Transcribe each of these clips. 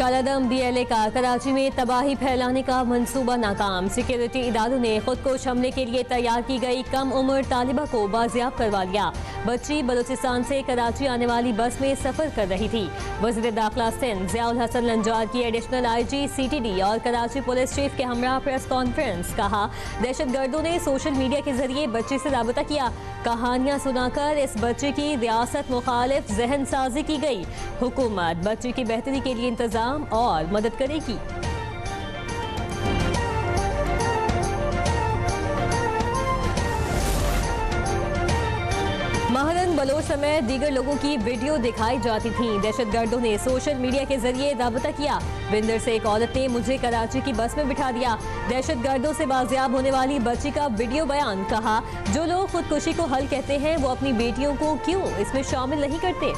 कालादम BLA का कराची में तबाही फैलाने का मंसूबा नाकाम। सिक्योरिटी इदारों ने खुदकुश हमले के लिए तैयार की गई कम उम्र तालिबा को बाजियाब करवा लिया। बच्ची बलूचिस्तान से कराची आने वाली बस में सफर कर रही थी। वज़ीर दाखिला सिंध ज़ियाउल हसन लंजार की एडिशनल IG CTD और कराची पुलिस चीफ के हमरा प्रेस कॉन्फ्रेंस। कहा, दहशतगर्दों ने सोशल मीडिया के जरिए बच्ची से राबता किया। कहानियां सुनाकर इस बच्चे की रियासत मुखालिफ जहन साजी की गई। हुकूमत बच्ची की बेहतरी के लिए इंतजाम और मदद करेगी। महरन बलोच समेत दीगर लोगों की वीडियो दिखाई जाती थी। दहशतगर्दों ने सोशल मीडिया के जरिए राबता किया। बिंदर से एक औरत ने मुझे कराची की बस में बिठा दिया। दहशतगर्दों से बाजियाब होने वाली बच्ची का वीडियो बयान। कहा, जो लोग खुदकुशी को हल कहते हैं वो अपनी बेटियों को क्यों इसमें शामिल नहीं करते।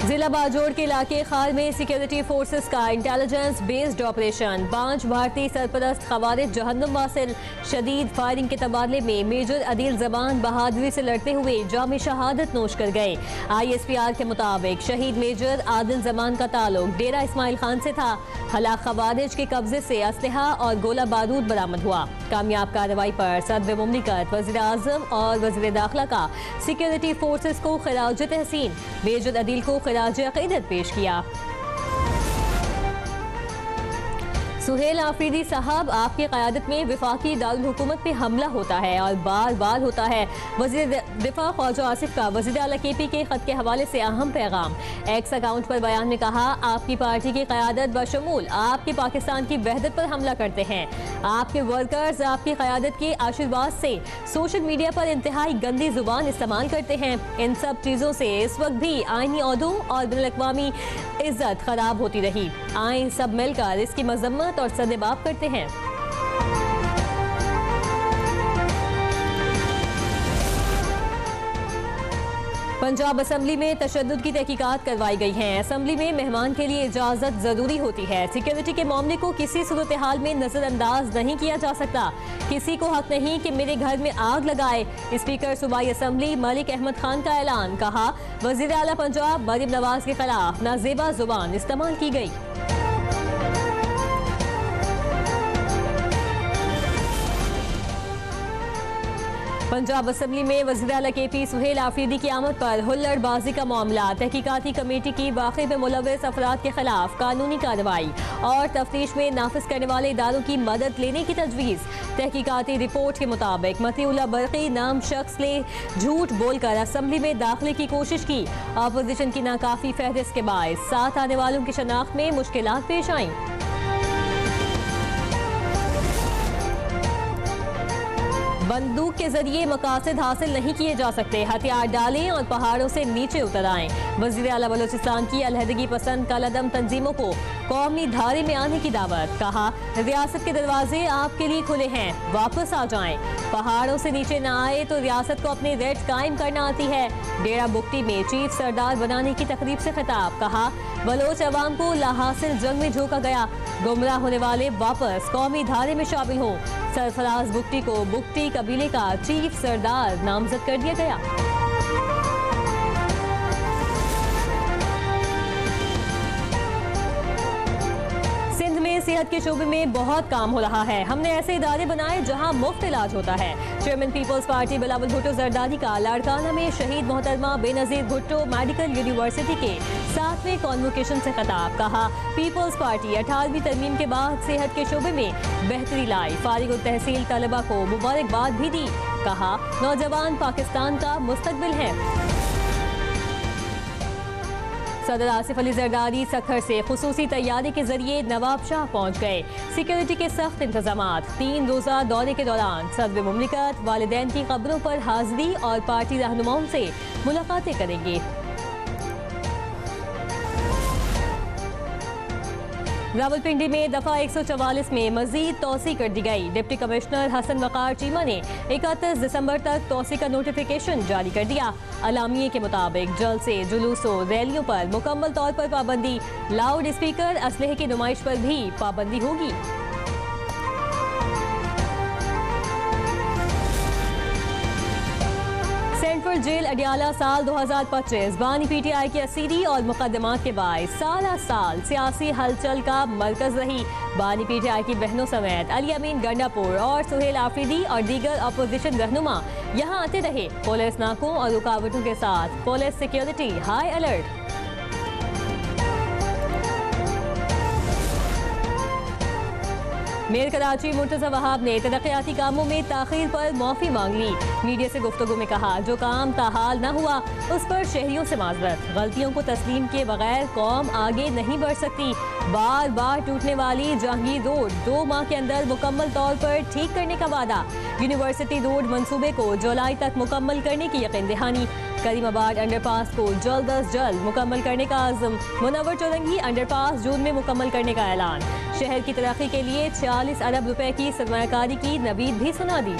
जिला बाजोड़ के इलाके खाल में सिक्योरिटी फोर्सेस का इंटेलिजेंस बेस्ड ऑपरेशन। 5 भारतीय सरपरस्त खवारिज जहन्नुम वासिल। शदीद फायरिंग के तबादले में मेजर अदील जबान बहादुरी से लड़ते हुए जाम शहादत नोश कर गए। ISPR के मुताबिक शहीद मेजर आदिल जमान का ताल्लुक डेरा इस्माइल खान से था। हलाक खवारिज के कब्जे से असलहा और गोला बारूद बरामद हुआ। कामयाब कार्रवाई पर सदर मुमलिकत वज़ीर आज़म और वज़ीर दाखिला का सिक्योरिटी फोर्सेस को खिराज तहसीन। मेजर अदील को खिराज अक़ीदत पेश किया। सुहेल आफरीदी साहब, आपकी क़यादत में वफाकी दारुल हुकूमत पे हमला होता है और बार बार होता है। वज़ीर दिफा ख्वाजा आसिफ का वज़ीर आला KP के ख़त के हवाले से अहम पैगाम। एक्स अकाउंट पर बयान में कहा, आपकी पार्टी की क़यादत बशमूल आपके पाकिस्तान की वहदत पर हमला करते हैं। आपके वर्कर्स आपकी क़यादत के आशीर्वाद से सोशल मीडिया पर इंतहाई गंदी जुबान इस्तेमाल करते हैं। इन सब चीज़ों से इस वक्त भी आईनी ओहदों और बैनुल-अक़वामी इज्जत खराब होती रही। आए सब मिलकर इसकी मजम्मत और सदेबाप करते हैं। पंजाब असम्बली में तशद्दुद की तहकीकात करवाई गई हैं। असम्बली में मेहमान के लिए इजाजत जरूरी होती है। सिक्योरिटी के मामले को किसी सूरत हाल में नजरअंदाज नहीं किया जा सकता। किसी को हक नहीं कि मेरे घर में आग लगाए। स्पीकर सूबाई असम्बली मलिक अहमद खान का ऐलान। कहा, वजीर आला पंजाब मरीम नवाज के खिलाफ नाजेबा जुबान इस्तेमाल की गई। पंजाब असम्बली में वज़ीर आला KP सुहेल आफरीदी की आमद पर हुल्लड़बाजी का मामला। तहकीकाती कमेटी की वाक़े में मुलव्वस अफराद के खिलाफ कानूनी कार्रवाई और तफ्तीश में नाफिज करने वाले इदारों की मदद लेने की तजवीज़। तहकीकाती रिपोर्ट के मुताबिक मतीउल्लाह बरकी नाम शख्स ने झूठ बोलकर असम्बली में दाखिले की कोशिश की। अपोजिशन की नाकाफी फहरिस्त के बायस साथ आने वालों की शनाख्त में मुश्किलात पेश आईं। बंदूक के जरिए मकासद हासिल नहीं किए जा सकते। हथियार डालें और पहाड़ों से नीचे उतर आएं। वज़ीर आला बलूचिस्तान की अलहदगी पसंद कालादम तंजीमों को कौमी धारे में आने की दावत। कहा, रियासत के दरवाजे आपके लिए खुले हैं, वापस आ जाएं। पहाड़ों से नीचे न आए तो रियासत को अपनी रेट कायम करना आती है। डेरा बुगटी में चीफ सरदार बनाने की तकरीब से खिताब। कहा, बलोच अवाम को लाहासिल जंग में झोंका गया। गुमराह होने वाले वापस कौमी धारे में शामिल हों। सरफराज बुगटी को बुगटी कबीले का चीफ सरदार नामजद कर दिया गया। सिंध में सेहत के शोबे में बहुत काम हो रहा है। हमने ऐसे इदारे बनाए जहां मुफ्त इलाज होता है। चेयरमैन पीपल्स पार्टी बिलावल भुट्टो जरदारी का लाड़काना में शहीद मोहतरमा बेनजीर भुट्टो मेडिकल यूनिवर्सिटी के 7वें कॉन्वोकेशन से खिताब। कहा, पीपल्स पार्टी 18वीं तरमीम के बाद सेहत के शोबे में बेहतरी लाई। फारिग तहसील तलबा को मुबारकबाद भी दी। कहा, नौजवान पाकिस्तान का मुस्तकबिल है। सदर आसिफ अली जरदारी सखर से खुसूसी तैयारी के जरिए नवाब शाह पहुँच गए। सिक्योरिटी के सख्त इंतजामात। 3 रोज़ा दौरे के दौरान सदर मुमलिकत वालिदैन की कब्रों पर हाजिरी और पार्टी रहनुमाओं से मुलाकातें करेंगे। रावलपिंडी में दफा 144 में मजीद तोसी कर दी गई। डिप्टी कमिश्नर हसन वकार चीमा ने 31 दिसंबर तक तोसी का नोटिफिकेशन जारी कर दिया। अलामिये के मुताबिक जलसे, जुलूसों, रैलियों पर मुकम्मल तौर पर पाबंदी। लाउड स्पीकर, असलहे की नुमाइश पर भी पाबंदी होगी। सेंट्रल जेल अडियाला साल 2025 बानी PTI की असीरी और मुकदमात के बायस साल सियासी हलचल का मरकज रही। बानी PTI की बहनों समेत अली अमीन गंडापुर और सुहेल आफरीदी और दीगर अपोजिशन रहनुमा यहाँ आते रहे। पुलिस नाकों और रुकावटों के साथ police security high alert. Mayor Karachi Murtaza Wahab ने तरक्याती कामों में ताख़ीर पर माफ़ी मांग ली। मीडिया से गुफ्तगू में कहा, जो काम ताहाल न हुआ उस पर शहरियों से माज़रत। गलतियों को तस्लीम किए बगैर कौम आगे नहीं बढ़ सकती। बार बार टूटने वाली जहांगीर रोड 2 माह के अंदर मुकम्मल तौर पर ठीक करने का वादा। यूनिवर्सिटी रोड मंसूबे को जुलाई तक मुकम्मल करने की यकीन दहानी। करीमाबाद अंडरपास को जल्द अज जल्द मुकम्मल करने का आज़म। मुनव्वर चौरंगी अंडरपास जून में मुकम्मल करने का ऐलान। शहर की तरक्की के लिए 40 अरब रुपए की सरमायाकारी की नवीद भी सुना दी।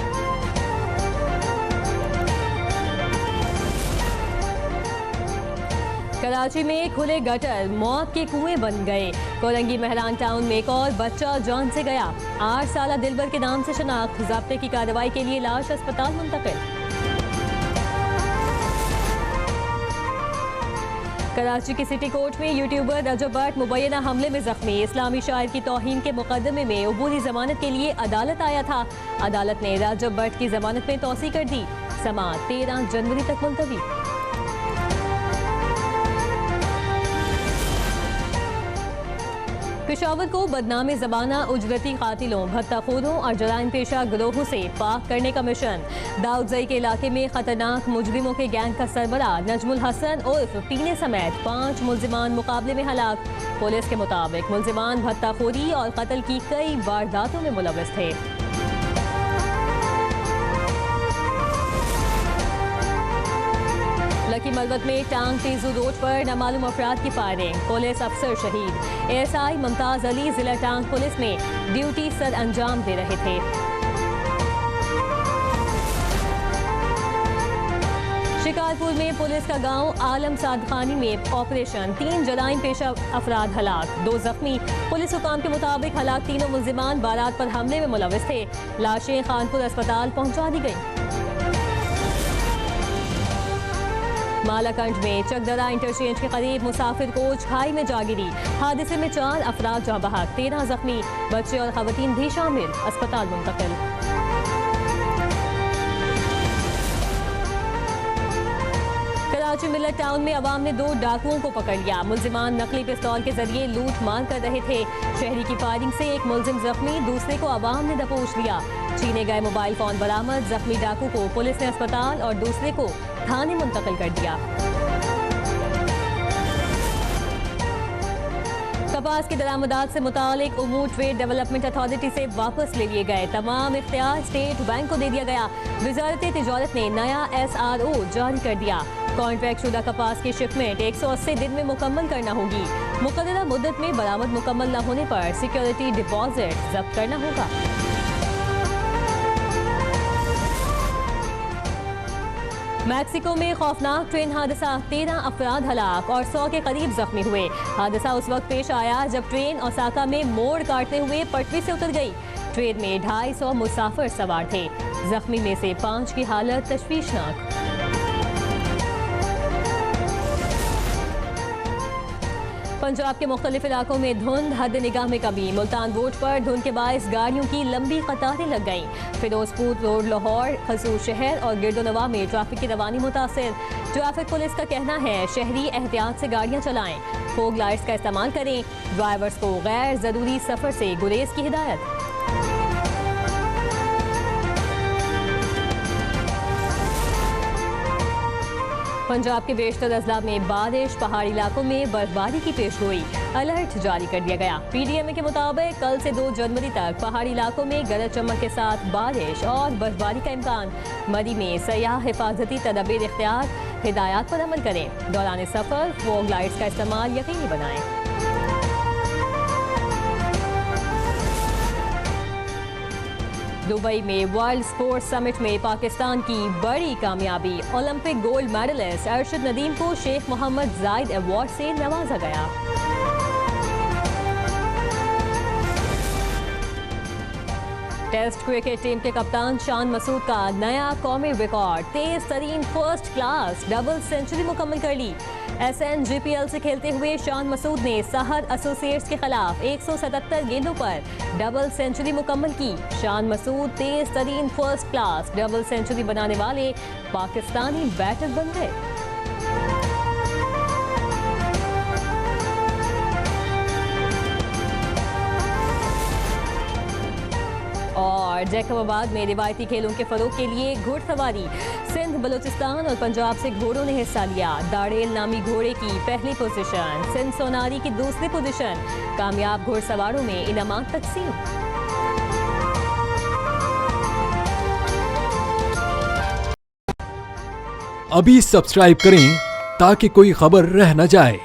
कराची में खुले गटर मौत के कुएं बन गए। कोरंगी महरान टाउन में एक और बच्चा जान से गया। 8 साला दिलबर के नाम से शनाख्त। ज़ब्ते की कार्रवाई के लिए लाश अस्पताल मुंतकिल। कराची के सिटी कोर्ट में यूट्यूबर रजब भट्ट मुबैना हमले में जख्मी। इस्लामी शायर की तौहीन के मुकदमे में अबूरी जमानत के लिए अदालत आया था। अदालत ने रजब भट्ट की जमानत में तौसी कर दी। समाअत 13 जनवरी तक मुलतवी। पेशावर को बदनाम ज़बाना उजरती कातिलों, भत्ताखोरों और जराइम पेशा गिरोहों से पाक करने का मिशन। दाऊदज़ई के इलाके में खतरनाक मुजरिमों के गैंग का सरबराह नजमुल हसन उर्फ पीने समेत 5 मुल्जिमान मुकाबले में हलाक। पुलिस के मुताबिक मुल्जिमान भत्ताखोरी और कत्ल की कई वारदातों में मुलव्वस थे। लकी मलवत में टांग तेजू रोड पर नामालूम अफराद की फायरिंग। पुलिस अफसर शहीद। ASI मुमताज अली जिला टांग पुलिस में ड्यूटी सर अंजाम दे रहे थे। शिकारपुर में पुलिस का गांव आलम सादखानी में ऑपरेशन। 3 जराइम पेशा अफराद हलाक, 2 जख्मी। पुलिस हुकाम के मुताबिक हलाक तीनों मुल्जिमान बारात पर हमले में मुलव्वस थे। लाशें खानपुर अस्पताल पहुंचा दी गई। मालाकंड में चकदरा इंटरचेंज के करीब मुसाफिर कोच खाई में जा गिरी। हादसे में 4 अफराद जाँ बहक, 13 जख्मी। बच्चे और खवातीन भी शामिल, अस्पताल मुंतकिल। कराची मिलत टाउन में अवाम ने 2 डाकुओं को पकड़ लिया। मुल्जिमान नकली पिस्तौल के जरिए लूट मार कर रहे थे। शहरी की फायरिंग से एक मुल्जिम जख्मी, दूसरे को अवाम ने दबोच लिया। छीने गए मोबाइल फोन बरामद। जख्मी डाकू को पुलिस ने अस्पताल और दूसरे को थाने मुंतकिल कर दिया। कपास की दरामदात से मुतालिक उमूर ट्रेड डेवलपमेंट अथॉरिटी से वापस ले लिए गए। तमाम इख्तियार स्टेट बैंक को दे दिया गया। वजारत तिजारत ने नया SRO जारी कर दिया। कॉन्ट्रैक्ट शुदा कपास की शिपमेंट 180 दिन में मुकम्मल करना होगी। मुकर्ररा मुद्दत में बरामद मुकम्मल न होने पर सिक्योरिटी डिपॉजिट जब्त करना होगा। मैक्सिको में खौफनाक ट्रेन हादसा, 13 अफराद हलाक और 100 के करीब जख्मी हुए। हादसा उस वक्त पेश आया जब ट्रेन ओसाका में मोड़ काटते हुए पटरी से उतर गई। ट्रेन में 250 मुसाफिर सवार थे। जख्मी में से 5 की हालत तशवीशनाक। पंजाब के मुख्तलिफ इलाकों में धुंध, हद निगाह में कमी। मुल्तान रोड पर धुंध के बायस गाड़ियों की लंबी कतारें लग गईं। फिरोजपुर रोड लाहौर, खसूर शहर और गिरदोनवा में ट्रैफिक की रवानी मुतासिर। ट्रैफिक पुलिस का कहना है शहरी एहतियात से गाड़ियां चलाएं, फोग लाइट्स का इस्तेमाल करें। ड्राइवर्स को गैर जरूरी सफर से गुरेज की हिदायत। पंजाब के बेशतर अजला में बारिश, पहाड़ी इलाकों में बर्फबारी की पेशगोई। अलर्ट जारी कर दिया गया। PDMA के मुताबिक कल से 2 जनवरी तक पहाड़ी इलाकों में गरज चमक के साथ बारिश और बर्फबारी का इम्कान। मरी में सयाह हिफाजती तदबीर इख्तियार, हिदायत पर अमल करें। दौरान सफर फोग लाइट्स का इस्तेमाल यकीनी बनाएं। दुबई में वर्ल्ड स्पोर्ट्स समिट में पाकिस्तान की बड़ी कामयाबी। Olympic gold medallist Arshad Nadeem को शेख मोहम्मद जायद अवार्ड से नवाजा गया। टेस्ट क्रिकेट टीम के कप्तान शान मसूद का नया कौमी रिकॉर्ड, तेज तरीन फर्स्ट क्लास डबल सेंचुरी मुकम्मल कर ली। SNGPL से खेलते हुए शान मसूद ने सहर एसोसिएट्स के खिलाफ 177 गेंदों पर डबल सेंचुरी मुकम्मल की। शान मसूद तेज तरीन फर्स्ट क्लास डबल सेंचुरी बनाने वाले पाकिस्तानी बैटर बन गए। और जैकबाबाद में रिवायती खेलों के फरोग के लिए घुड़सवारी, सिंध, बलूचिस्तान और पंजाब से घोड़ों ने हिस्सा लिया। दाड़ेल नामी घोड़े की पहली पोजीशन, सिंध सोनारी की दूसरी पोजीशन। कामयाब घुड़सवारों में इनामात तकसीम। अभी सब्सक्राइब करें ताकि कोई खबर रह न जाए।